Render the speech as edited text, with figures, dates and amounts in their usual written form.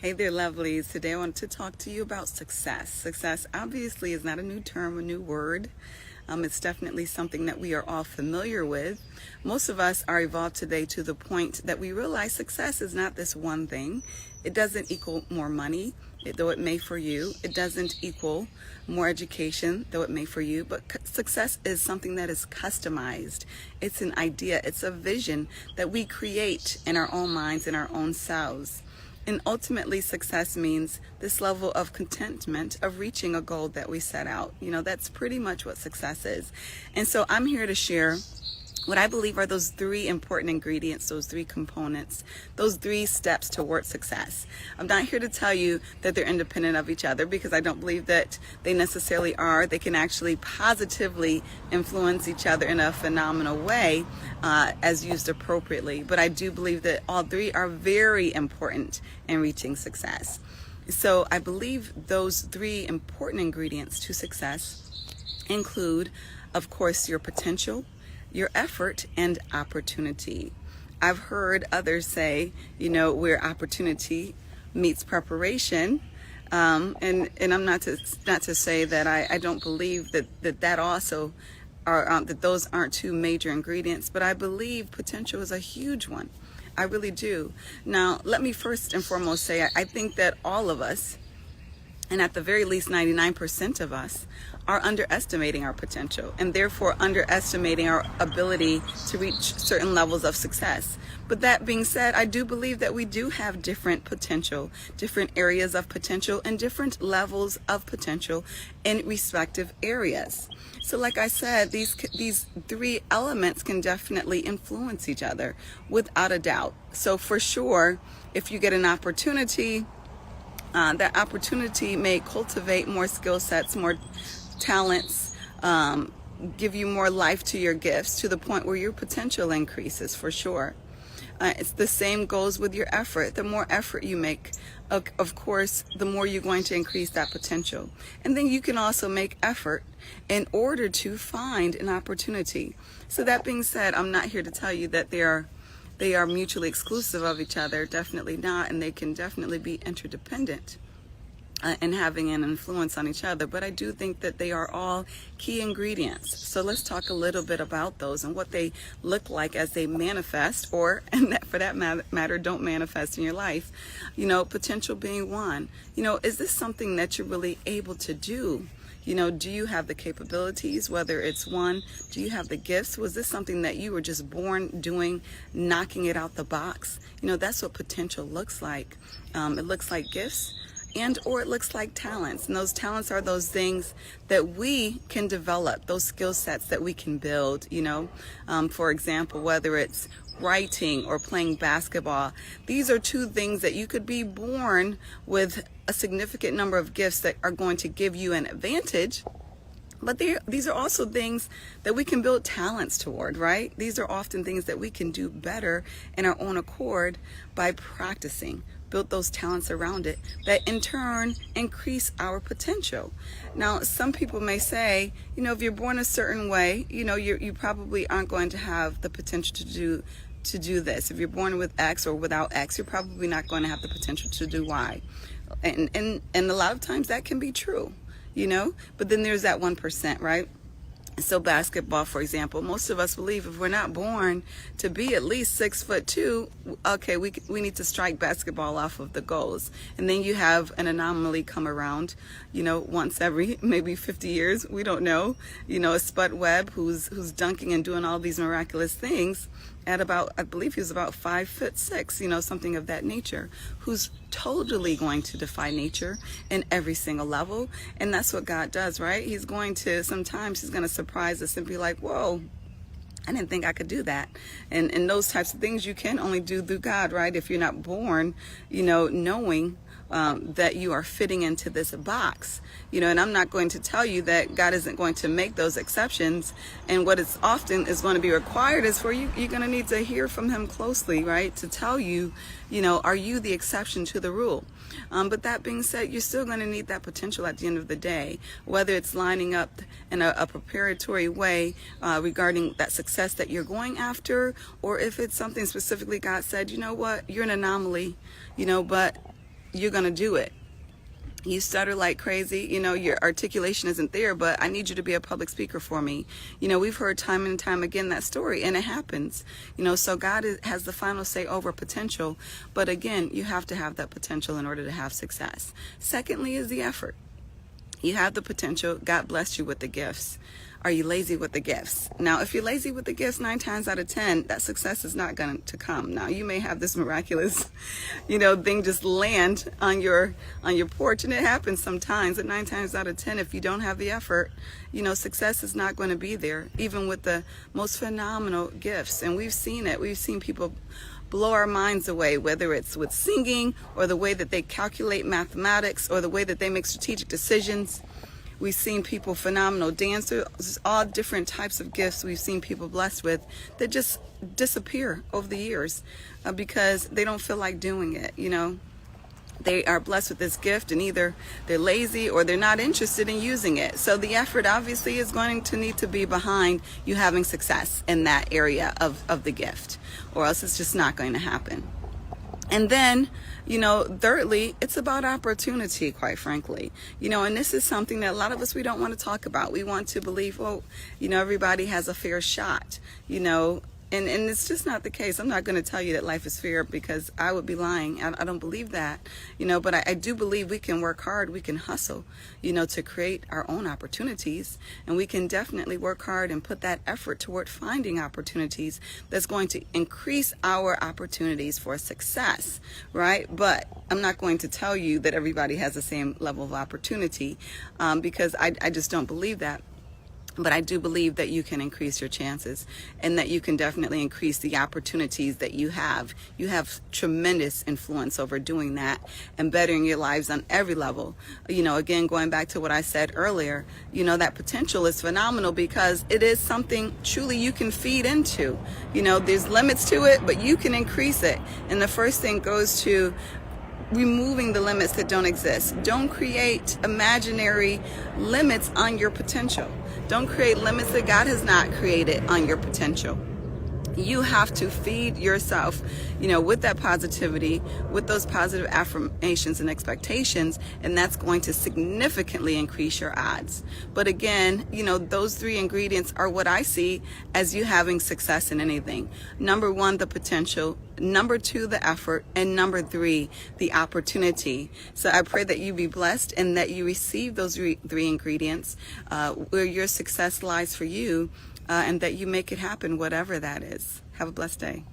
Hey there, lovelies. Today I want to talk to you about success. Success obviously is not a new term, a new word. It's definitely something that we are all familiar with. Most of us are evolved today to the point that we realize success is not this one thing. It doesn't equal more money, though it may for you. It doesn't equal more education, though it may for you. But success is something that is customized. It's an idea. It's a vision that we create in our own minds, in our own selves. And ultimately, success means this level of contentment of reaching a goal that we set out. That's pretty much what success is. And so I'm here to share what I believe are those three important ingredients, those three components, those three steps toward success. I'm not here to tell you that they're independent of each other, because I don't believe that they necessarily are. They can actually positively influence each other in a phenomenal way as used appropriately. But I do believe that all three are very important in reaching success. So I believe those three important ingredients to success include, of course, your potential, your effort, and opportunity. I've heard others say, where opportunity meets preparation. And I'm not to say that I don't believe that also are that those aren't two major ingredients, but I believe potential is a huge one. I really do. Now, let me first and foremost say I think that all of us, and at the very least 99% of us, are underestimating our potential, and therefore underestimating our ability to reach certain levels of success. But that being said, I do believe that we do have different potential, different areas of potential, and different levels of potential in respective areas. So like I said, these three elements can definitely influence each other without a doubt. So for sure, if you get an opportunity, that opportunity may cultivate more skill sets, more talents, give you more life to your gifts, to the point where your potential increases, for sure. It's the same goes with your effort. The more effort you make, of course, the more you're going to increase that potential. And then you can also make effort in order to find an opportunity. So that being said, I'm not here to tell you that they are mutually exclusive of each other. Definitely not. And they can definitely be interdependent and having an influence on each other. But I do think that they are all key ingredients. So let's talk a little bit about those and what they look like as they manifest, or, and that, for that matter, don't manifest in your life. Potential being one. Is this something that you're really able to do? Do you have the capabilities, whether it's one, do you have the gifts? Was this something that you were just born doing, knocking it out the box? That's what potential looks like. It looks like gifts, or it looks like talents. And those talents are those things that we can develop, those skill sets that we can build, for example, whether it's writing or playing basketball. These are two things that you could be born with a significant number of gifts that are going to give you an advantage. But these are also things that we can build talents toward, right? These are often things that we can do better in our own accord by practicing. Build those talents around it that in turn increase our potential. Now, some people may say, if you're born a certain way, you probably aren't going to have the potential to do this. If you're born with X or without X, you're probably not going to have the potential to do Y. And a lot of times that can be true, but then there's that 1%, right? So basketball, for example, most of us believe if we're not born to be at least 6'2", okay, we need to strike basketball off of the goals. And then you have an anomaly come around, once every maybe 50 years, we don't know, a Spud Webb who's dunking and doing all these miraculous things at about, I believe he was about 5'6", something of that nature, who's totally going to defy nature in every single level. And that's what God does, right? Sometimes he's going to surprise us and be like, whoa, I didn't think I could do that. And those types of things you can only do through God, right? If you're not born, knowing that you are fitting into this box, and I'm not going to tell you that God isn't going to make those exceptions. And what is often is going to be required is for you're going to need to hear from him closely, right? To tell you, are you the exception to the rule? But that being said, you're still going to need that potential at the end of the day, whether it's lining up in a preparatory way regarding that success that you're going after, or if it's something specifically God said, you know what, you're an anomaly, but you're going to do it. You stutter like crazy, your articulation isn't there, but I need you to be a public speaker for me. We've heard time and time again that story, and it happens. So God has the final say over potential, but again, you have to have that potential in order to have success. Secondly is the effort. You have the potential. God blessed you with the gifts. Are you lazy with the gifts? Now, if you're lazy with the gifts, 9 times out of 10, that success is not going to come. Now, you may have this miraculous, thing just land on your porch, and it happens sometimes. But 9 times out of 10, if you don't have the effort, success is not going to be there, even with the most phenomenal gifts. And we've seen it. We've seen people blow our minds away, whether it's with singing or the way that they calculate mathematics or the way that they make strategic decisions. We've seen people, phenomenal dancers, all different types of gifts we've seen people blessed with that just disappear over the years because they don't feel like doing it, They are blessed with this gift, and either they're lazy or they're not interested in using it. So the effort obviously is going to need to be behind you having success in that area of the gift, or else it's just not going to happen. And then, thirdly, it's about opportunity, quite frankly. And this is something that a lot of us, we don't want to talk about. We want to believe, everybody has a fair shot, And it's just not the case. I'm not going to tell you that life is fair because I would be lying. I don't believe that, but I do believe we can work hard. We can hustle, to create our own opportunities. And we can definitely work hard and put that effort toward finding opportunities that's going to increase our opportunities for success, right? But I'm not going to tell you that everybody has the same level of opportunity because I just don't believe that. But I do believe that you can increase your chances and that you can definitely increase the opportunities that you have. You have tremendous influence over doing that and bettering your lives on every level. Again, going back to what I said earlier, that potential is phenomenal because it is something truly you can feed into. There's limits to it, but you can increase it. And the first thing goes to removing the limits that don't exist. Don't create imaginary limits on your potential. Don't create limits that God has not created on your potential. You have to feed yourself, with that positivity, with those positive affirmations and expectations, and that's going to significantly increase your odds. But again, those 3 ingredients are what I see as you having success in anything. Number 1, the potential. Number 2, the effort. And number 3, the opportunity. So I pray that you be blessed and that you receive those 3 ingredients where your success lies for you. And that you make it happen, whatever that is. Have a blessed day.